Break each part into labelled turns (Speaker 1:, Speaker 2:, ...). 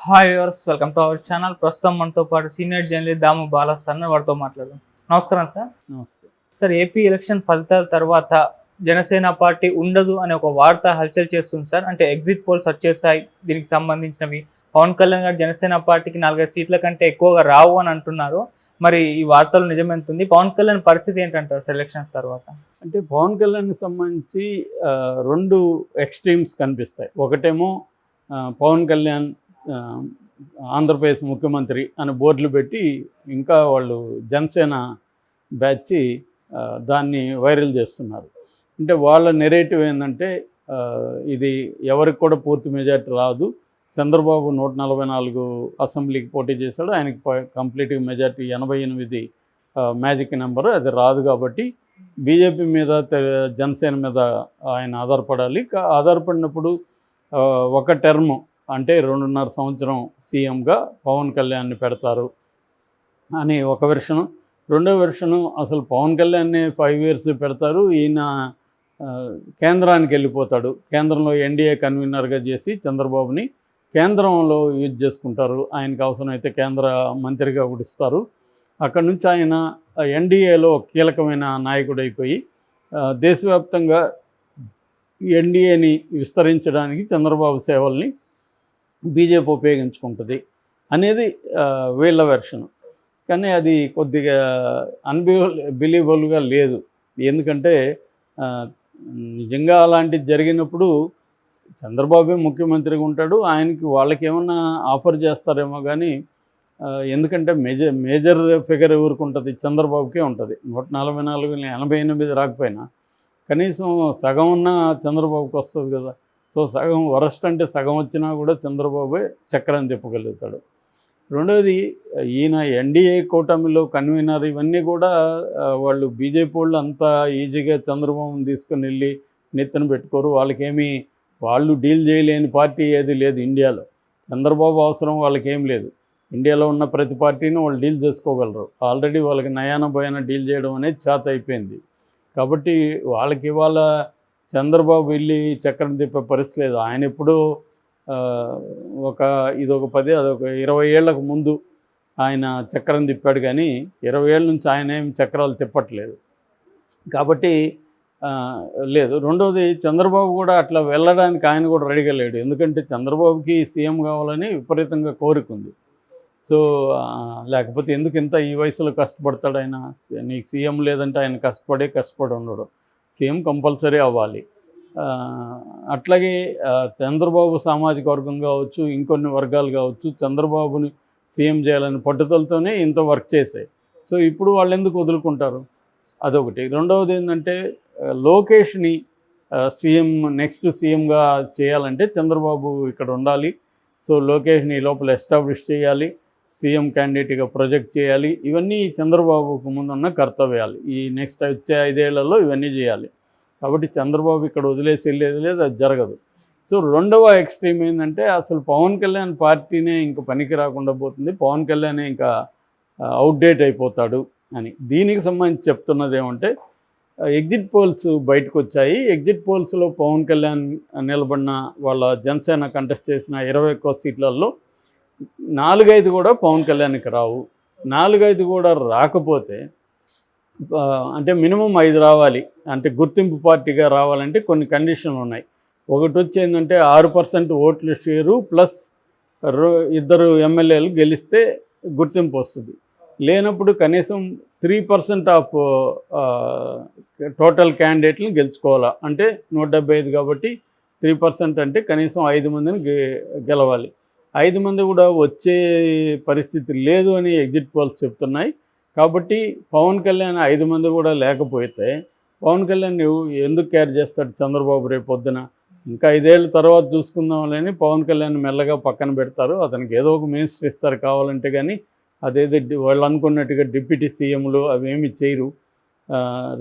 Speaker 1: Hi viewers, welcome to our channel. ప్రస్తుతం మనతో పాటు సీనియర్ జర్నలిస్ట్ దాము బాలా సార్ వారితో మాట్లాడదాం. నమస్కారం సార్.
Speaker 2: నమస్తే.
Speaker 1: సార్, ఏపీ ఎలక్షన్ ఫలితాల తర్వాత జనసేన పార్టీ ఉండదు అనే ఒక వార్త హల్చల్ చేస్తుంది సార్. అంటే ఎగ్జిట్ పోల్స్ వచ్చేసాయి, దీనికి సంబంధించినవి. పవన్ కళ్యాణ్ గారు జనసేన పార్టీకి 4-5 సీట్ల కంటే ఎక్కువగా రావు అని అంటున్నారు. మరి ఈ వార్తలు నిజమెంతుంది? పవన్ కళ్యాణ్ పరిస్థితి ఏంటంటారు సార్ ఎలక్షన్స్ తర్వాత?
Speaker 2: అంటే పవన్ కళ్యాణ్కి సంబంధించి రెండు ఎక్స్ట్రీమ్స్ కనిపిస్తాయి. ఒకటేమో పవన్ కళ్యాణ్ ఆంధ్రప్రదేశ్ ముఖ్యమంత్రి అని బోర్డులు పెట్టి ఇంకా వాళ్ళు జనసేన బ్యాచ్ దాన్ని వైరల్ చేస్తున్నారు. అంటే వాళ్ళ నెరేటివ్ ఏంటంటే ఇది ఎవరికి కూడా పూర్తి మెజార్టీ రాదు. చంద్రబాబు 144 అసెంబ్లీకి పోటీ చేశాడు, ఆయనకి కంప్లీట్గా మెజార్టీ 88 మ్యాజిక్ నెంబరు, అది రాదు. కాబట్టి బీజేపీ మీద జనసేన మీద ఆయన ఆధారపడాలి. ఆధారపడినప్పుడు ఒక టర్మ్ అంటే 2.5 సంవత్సరం సీఎంగా పవన్ కళ్యాణ్ని పెడతారు అని ఒక వెర్షను. రెండో వెర్షను అసలు పవన్ కళ్యాణ్ని 5 years పెడతారు, ఈయన కేంద్రానికి వెళ్ళిపోతాడు. కేంద్రంలో ఎన్డీఏ కన్వీనర్గా చేసి చంద్రబాబుని కేంద్రంలో యూజ్ చేసుకుంటారు. ఆయనకు అవసరమైతే కేంద్ర మంత్రిగా కూడా ఇస్తారు. అక్కడి నుంచి ఆయన ఎన్డీఏలో కీలకమైన నాయకుడైపోయి దేశవ్యాప్తంగా ఎన్డీఏని విస్తరించడానికి చంద్రబాబు సేవల్ని బీజేపీ ఉపయోగించుకుంటుంది అనేది వీళ్ళ వెర్షన్. కానీ అది కొద్దిగా బిలీవబుల్గా లేదు. ఎందుకంటే నిజంగా అలాంటిది జరిగినప్పుడు చంద్రబాబే ముఖ్యమంత్రిగా ఉంటాడు, ఆయనకి వాళ్ళకి ఏమన్నా ఆఫర్ చేస్తారేమో. కానీ ఎందుకంటే మేజర్ ఫిగర్ ఎవరికి ఉంటుంది? చంద్రబాబుకే ఉంటుంది. 144-88 రాకపోయినా కనీసం సగం ఉన్న చంద్రబాబుకి వస్తుంది కదా. సో సగం వరస్ట్ అంటే సగం వచ్చినా కూడా చంద్రబాబే చక్రం తిప్పగలుగుతాడు. రెండోది, ఈయన ఎన్డీఏ కూటమిలో కన్వీనర్, ఇవన్నీ కూడా వాళ్ళు బీజేపీ వాళ్ళు అంత ఈజీగా చంద్రబాబుని తీసుకుని వెళ్ళి నెత్తిన పెట్టుకోరు. వాళ్ళు డీల్ చేయలేని పార్టీ ఏది లేదు ఇండియాలో. చంద్రబాబు అవసరం వాళ్ళకేం లేదు. ఇండియాలో ఉన్న ప్రతి పార్టీని వాళ్ళు డీల్ చేసుకోగలరు. ఆల్రెడీ వాళ్ళకి నయాన భయాన డీల్ చేయడం అనేది చేత అయిపోయింది. కాబట్టి వాళ్ళకి ఇవాళ చంద్రబాబు వెళ్ళి చక్రం తిప్పే పరిస్థితి లేదు. ఆయన ఎప్పుడూ ఇదొక 10 అదొక 20 ఏళ్లకు ముందు ఆయన చక్రం తిప్పాడు, కానీ 20 ఏళ్ళ నుంచి ఆయన ఏం చక్రాలు తిప్పట్లేదు. కాబట్టి లేదు. రెండోది, చంద్రబాబు కూడా అట్లా వెళ్ళడానికి ఆయన కూడా రెడీగా లేడు. ఎందుకంటే చంద్రబాబుకి సీఎం కావాలని విపరీతంగా కోరిక ఉంది. సో లేకపోతే ఎందుకు ఇంత ఈ వయసులో కష్టపడతాడు ఆయన? నీకు సీఎం లేదంటే ఆయన కష్టపడి ఉండడు. సీఎం కంపల్సరీ అవ్వాలి. అట్లాగే చంద్రబాబు సామాజిక వర్గం కావచ్చు, ఇంకొన్ని వర్గాలు కావచ్చు, చంద్రబాబుని సీఎం చేయాలని పట్టుదలతోనే ఇంత వర్క్ చేశాయి. సో ఇప్పుడు వాళ్ళు ఎందుకు వదులుకుంటారు? అదొకటి. రెండవది ఏంటంటే, లోకేష్ని నెక్స్ట్ సీఎంగా చేయాలంటే చంద్రబాబు ఇక్కడ ఉండాలి. సో లోకేష్ని లోపల ఎస్టాబ్లిష్ చేయాలి, సీఎం క్యాండిడేట్గా ప్రొజెక్ట్ చేయాలి. ఇవన్నీ చంద్రబాబుకు ముందున్న కర్తవ్యాలు. ఈ నెక్స్ట్ వచ్చే 5 ఏళ్లలో ఇవన్నీ చేయాలి. కాబట్టి చంద్రబాబు ఇక్కడ వదిలేసి వెళ్ళేది లేదు, అది జరగదు. సో రెండవ ఎక్స్ట్రీమ్ ఏంటంటే, అసలు పవన్ కళ్యాణ్ పార్టీనే ఇంకా పనికి రాకుండా పోతుంది, పవన్ కళ్యాణే ఇంకా అవుట్డేట్ అయిపోతాడు అని. దీనికి సంబంధించి చెప్తున్నది ఏమంటే, ఎగ్జిట్ పోల్స్ బయటకు వచ్చాయి. ఎగ్జిట్ పోల్స్లో పవన్ కళ్యాణ్ నిలబడిన వాళ్ళ జనసేన కంటెస్ట్ చేసిన 21 సీట్లలో 4-5 కూడా పవన్ కళ్యాణ్కి రావు. 4-5 కూడా రాకపోతే అంటే మినిమం 5 రావాలి. అంటే గుర్తింపు పార్టీగా రావాలంటే కొన్ని కండిషన్లు ఉన్నాయి. ఒకటి వచ్చి ఏంటంటే 6% ఓట్ల షేరు ప్లస్ 2 ఎమ్మెల్యేలు గెలిస్తే గుర్తింపు వస్తుంది. లేనప్పుడు కనీసం 3% ఆఫ్ టోటల్ క్యాండిడేట్లను గెలుచుకోవాలా. అంటే 175 కాబట్టి 3% అంటే కనీసం 5 మందిని గెలవాలి. 5 మంది కూడా వచ్చే పరిస్థితి లేదు అని ఎగ్జిట్ పోల్స్ చెప్తున్నాయి. కాబట్టి పవన్ కళ్యాణ్ 5 మంది కూడా లేకపోతే పవన్ కళ్యాణ్ ఎందుకు క్యారీ చేస్తాడు చంద్రబాబు రేపు పొద్దున? ఇంకా 5 ఏళ్ళ తర్వాత చూసుకుందామని పవన్ కళ్యాణ్ మెల్లగా పక్కన పెడతారు. అతనికి ఏదో ఒక మినిస్టర్ ఇస్తారు కావాలంటే, కానీ అదేదో వాళ్ళు అనుకున్నట్టుగా డిప్యూటీ సీఎంలు అవేమి చేయరు.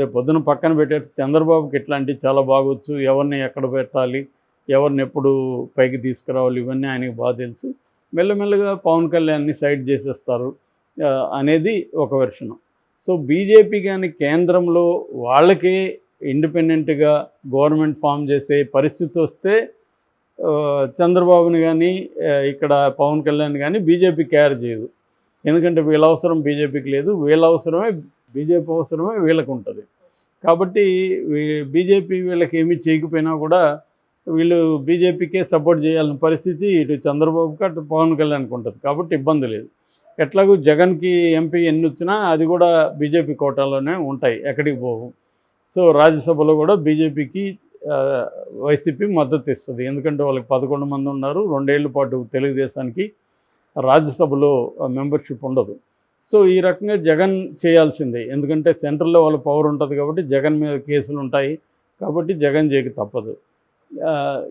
Speaker 2: రేపు పొద్దున పక్కన పెట్టే చంద్రబాబుకి ఇట్లాంటివి చాలా బాగొచ్చు. ఎవరిని ఎక్కడ పెట్టాలి, ఎవరిని ఎప్పుడు పైకి తీసుకురావాలి, ఇవన్నీ ఆయనకి బాగా తెలుసు. మెల్లమెల్లగా పవన్ కళ్యాణ్ని సైడ్ చేసేస్తారు అనేది ఒక వెర్షను. సో బీజేపీ కానీ కేంద్రంలో వాళ్ళకే ఇండిపెండెంట్గా గవర్నమెంట్ ఫామ్ చేసే పరిస్థితి వస్తే చంద్రబాబుని కానీ ఇక్కడ పవన్ కళ్యాణ్ కానీ బీజేపీ కేర్ చేయదు. ఎందుకంటే వీళ్ళ అవసరం బీజేపీకి లేదు, వీళ్ళ అవసరమే బీజేపీ అవసరమే వీళ్ళకు ఉంటుంది. కాబట్టి బీజేపీ వీళ్ళకి ఏమీ చేయకపోయినా కూడా వీళ్ళు బీజేపీకే సపోర్ట్ చేయాలని పరిస్థితి ఇటు చంద్రబాబుకి అటు పవన్ కళ్యాణ్కి ఉంటుంది. కాబట్టి ఇబ్బంది లేదు. ఎట్లాగూ జగన్కి ఎంపీ ఎన్ని వచ్చినా అది కూడా బీజేపీ కోటాలోనే ఉంటాయి, ఎక్కడికి పోవు. సో రాజ్యసభలో కూడా బీజేపీకి వైసీపీ మద్దతు ఇస్తుంది. ఎందుకంటే వాళ్ళకి 11 మంది ఉన్నారు. 2 ఏళ్ల పాటు తెలుగుదేశానికి రాజ్యసభలో మెంబర్షిప్ ఉండదు. సో ఈ రకంగా జగన్ చేయాల్సిందే. ఎందుకంటే సెంట్రల్లో వాళ్ళ పవర్ ఉంటుంది కాబట్టి జగన్ మీద కేసులు ఉంటాయి. కాబట్టి జగన్ చేయక తప్పదు.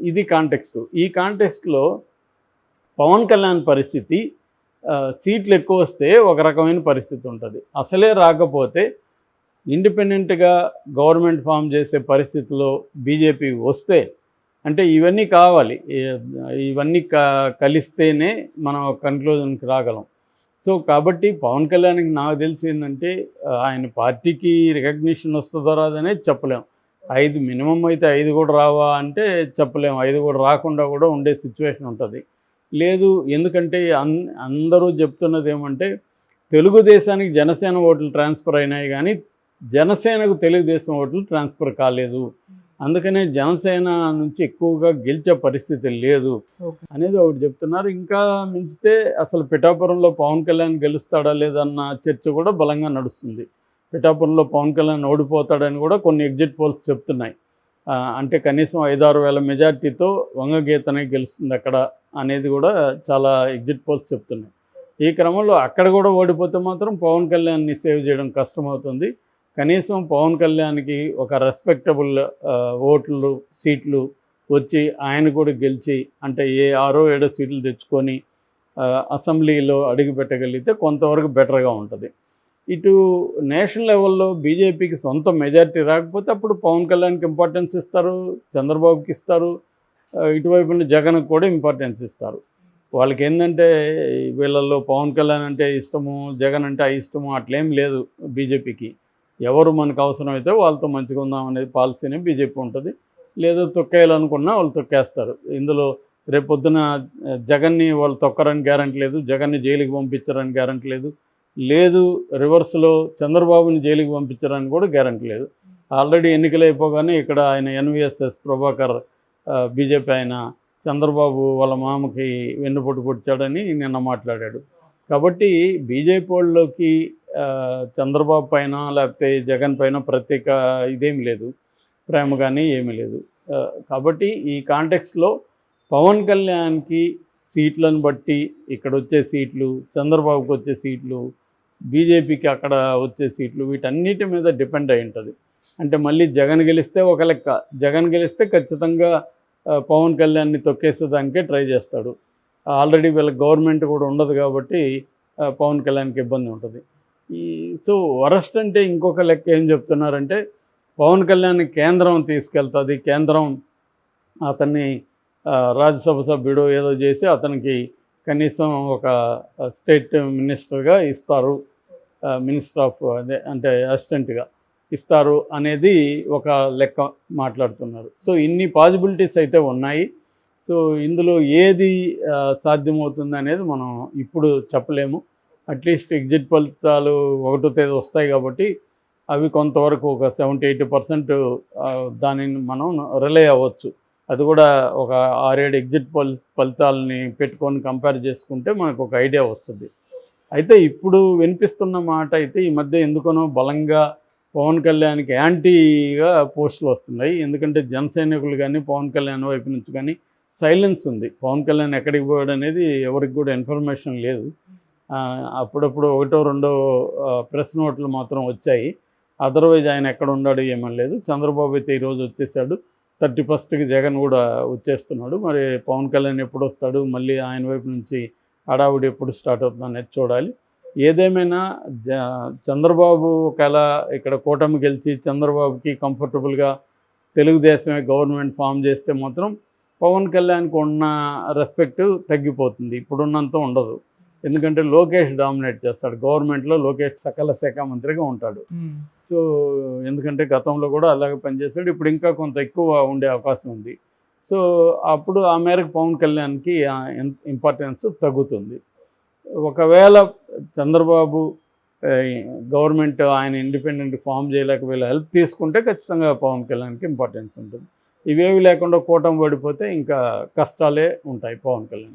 Speaker 2: ఇది కాంటెక్స్ట్. ఈ కాంటెక్స్ట్లో పవన్ కళ్యాణ్ పరిస్థితి సీట్లు ఎక్కువ వస్తే ఒక రకమైన పరిస్థితి ఉంటుంది. అసలే రాకపోతే ఇండిపెండెంట్గా గవర్నమెంట్ ఫామ్ చేసే పరిస్థితిలో బీజేపీ వస్తే, అంటే ఇవన్నీ కావాలి, ఇవన్నీ కలిస్తేనే మనం కన్క్లూజన్కి రాగలం. సో కాబట్టి పవన్ కళ్యాణ్కి నాకు తెలిసి ఏంటంటే ఆయన పార్టీకి రికగ్నిషన్ వస్తుందో రాదనే చెప్పలేం. 5 మినిమం అయితే 5 కూడా రావా అంటే చెప్పలేము. 5 కూడా రాకుండా కూడా ఉండే సిచ్యువేషన్ ఉంటుంది. లేదు, ఎందుకంటే అందరూ చెప్తున్నది ఏమంటే తెలుగుదేశానికి జనసేన ఓట్లు ట్రాన్స్ఫర్ అయినాయి కానీ జనసేనకు తెలుగుదేశం ఓట్లు ట్రాన్స్ఫర్ కాలేదు. అందుకనే జనసేన నుంచి ఎక్కువగా గెలిచే పరిస్థితి లేదు అనేది ఒకటి చెప్తున్నారు. ఇంకా మించితే అసలు పిఠాపురంలో పవన్ కళ్యాణ్ గెలుస్తాడా లేదన్న చర్చ కూడా బలంగా నడుస్తుంది. పిఠాపురంలో పవన్ కళ్యాణ్ ఓడిపోతాడని కూడా కొన్ని ఎగ్జిట్ పోల్స్ చెప్తున్నాయి. అంటే కనీసం 5-6 వేల మెజార్టీతో వంగగీతనే గెలుస్తుంది అక్కడ అనేది కూడా చాలా ఎగ్జిట్ పోల్స్ చెప్తున్నాయి. ఈ క్రమంలో అక్కడ కూడా ఓడిపోతే మాత్రం పవన్ కళ్యాణ్ని సేవ్ చేయడం కష్టమవుతుంది. కనీసం పవన్ కళ్యాణ్కి ఒక రెస్పెక్టబుల్ ఓట్లు సీట్లు వచ్చి ఆయన కూడా గెలిచి, అంటే 6-7 సీట్లు తెచ్చుకొని అసెంబ్లీలో అడుగుపెట్టగలిగితే కొంతవరకు బెటర్గా ఉంటుంది. ఇటు నేషనల్ లెవెల్లో బీజేపీకి సొంత మెజారిటీ రాకపోతే అప్పుడు పవన్ కళ్యాణ్కి ఇంపార్టెన్స్ ఇస్తారు, చంద్రబాబుకి ఇస్తారు, ఇటువైపు జగన్కి కూడా ఇంపార్టెన్స్ ఇస్తారు. వాళ్ళకి ఏంటంటే వీళ్ళల్లో పవన్ కళ్యాణ్ అంటే ఇష్టము, జగన్ అంటే ఇష్టము అట్లేం లేదు బీజేపీకి. ఎవరు మనకు అవసరమైతే వాళ్ళతో మంచిగా ఉందాం అనేది పాలసీనే బీజేపీ ఉంటుంది. లేదా తొక్కేయాలనుకున్నా వాళ్ళు తొక్కేస్తారు. ఇందులో రేపొద్దున జగన్ని వాళ్ళు తొక్కరని గ్యారంటీ లేదు, జగన్ని జైలుకి పంపించారని గ్యారంటీ లేదు, లేదు రివర్స్లో చంద్రబాబుని జైలుకి పంపించారని కూడా గ్యారంటీ లేదు. ఆల్రెడీ ఎన్నికలు అయిపోగానే ఇక్కడ ఆయన ఎన్విఎస్ఎస్ ప్రభాకర్ బీజేపీ ఆయన చంద్రబాబు వాళ్ళ మామకి వెన్నుపోటు పొడిచాడని నిన్న మాట్లాడాడు. కాబట్టి బీజేపీ వాళ్ళలోకి చంద్రబాబు పైన లేకపోతే జగన్ పైన ప్రత్యేక ఇదేమి లేదు, ప్రేమ కానీ ఏమీ లేదు. కాబట్టి ఈ కాంటెక్స్ట్లో పవన్ కళ్యాణ్కి సీట్లను బట్టి ఇక్కడ వచ్చే సీట్లు, చంద్రబాబుకి వచ్చే సీట్లు, బీజేపీకి అక్కడ వచ్చే సీట్లు, వీటన్నిటి మీద డిపెండ్ అయి ఉంటుంది. అంటే మళ్ళీ జగన్ గెలిస్తే ఒక లెక్క, జగన్ గెలిస్తే ఖచ్చితంగా పవన్ కళ్యాణ్ని తొక్కేసేదానికే ట్రై చేస్తాడు. ఆల్రెడీ వీళ్ళకి గవర్నమెంట్ కూడా ఉండదు కాబట్టి పవన్ కళ్యాణ్కి ఇబ్బంది ఉంటుంది. సో వరస్ట్ అంటే ఇంకొక లెక్క ఏం చెప్తున్నారంటే పవన్ కళ్యాణ్ కేంద్రం తీసుకెళ్తుంది, కేంద్రం అతన్ని రాజ్యసభ సభ్యుడు ఏదో చేసి అతనికి కనీసం ఒక స్టేట్ మినిస్టర్గా ఇస్తారు, మినిస్టర్ ఆఫ్ అదే అంటే అసిస్టెంట్గా ఇస్తారు అనేది ఒక లెక్క మాట్లాడుతున్నారు. సో ఇన్ని పాసిబిలిటీస్ అయితే ఉన్నాయి. సో ఇందులో ఏది సాధ్యమవుతుంది అనేది మనం ఇప్పుడు చెప్పలేము. అట్లీస్ట్ ఎగ్జిట్ ఫలితాలు 1వ తేదీ వస్తాయి కాబట్టి అవి కొంతవరకు ఒక 70-80% దానిని మనం రిలే అవ్వచ్చు. అది కూడా ఒక 6-7 ఎగ్జిట్ ఫలితాలని పెట్టుకొని కంపేర్ చేసుకుంటే మనకు ఒక ఐడియా వస్తుంది. అయితే ఇప్పుడు వినిపిస్తున్న మాట అయితే ఈ మధ్య ఎందుకనో బలంగా పవన్ కళ్యాణ్కి యాంటీగా పోస్టులు వస్తున్నాయి. ఎందుకంటే జనసైనికులు కానీ పవన్ కళ్యాణ్ వైపు నుంచి కానీ సైలెన్స్ ఉంది. పవన్ కళ్యాణ్ ఎక్కడికి పోయాడు అనేది ఎవరికి కూడా ఇన్ఫర్మేషన్ లేదు. అప్పుడప్పుడు 1-2 ప్రెస్ నోట్లు మాత్రం వచ్చాయి. అదర్వైజ్ ఆయన ఎక్కడ ఉన్నాడు ఏమని లేదు. చంద్రబాబు అయితే ఈరోజు వచ్చేసాడు. 31కి జగన్ కూడా వచ్చేస్తున్నాడు. మరి పవన్ కళ్యాణ్ ఎప్పుడు వస్తాడు, మళ్ళీ ఆయన వైపు నుంచి హడావుడి ఎప్పుడు స్టార్ట్ అవుతుంది అనేది చూడాలి. ఏదేమైనా చంద్రబాబు ఒకవేళ ఇక్కడ కూటమి గెలిచి చంద్రబాబుకి కంఫర్టబుల్గా తెలుగుదేశమే గవర్నమెంట్ ఫామ్ చేస్తే మాత్రం పవన్ కళ్యాణ్కి ఉన్న రెస్పెక్ట్ తగ్గిపోతుంది, ఇప్పుడున్నంత ఉండదు. ఎందుకంటే లోకేష్ డామినేట్ చేస్తాడు గవర్నమెంట్లో, లోకేష్ సకల శాఖ మంత్రిగా ఉంటాడు. సో ఎందుకంటే గతంలో కూడా అలాగే పనిచేస్తాడు, ఇప్పుడు ఇంకా కొంత ఎక్కువ ఉండే అవకాశం ఉంది. సో అప్పుడు ఆ మేరకు పవన్ కళ్యాణ్కి ఇంపార్టెన్స్ తగ్గుతుంది. ఒకవేళ చంద్రబాబు గవర్నమెంట్ ఆయన ఇండిపెండెంట్ ఫామ్ చేయలేక వీళ్ళు హెల్ప్ తీసుకుంటే ఖచ్చితంగా పవన్ కళ్యాణ్కి ఇంపార్టెన్స్ ఉంటుంది. ఇవేవి లేకుండా కూటమి పడిపోతే ఇంకా కష్టాలే ఉంటాయి పవన్ కళ్యాణ్.